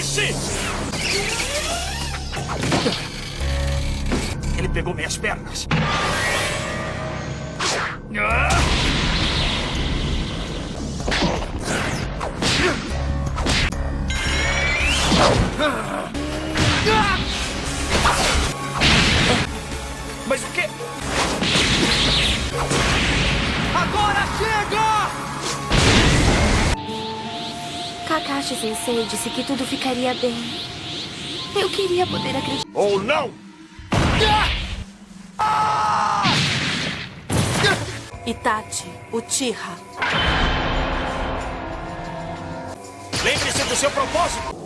Prepare-se! Ele pegou minhas pernas. Mas o quê? Agora chega! Kakashi-sensei disse que tudo ficaria bem. Eu queria poder acreditar. Ou não! Itachi, Uchiha. Lembre-se do seu propósito!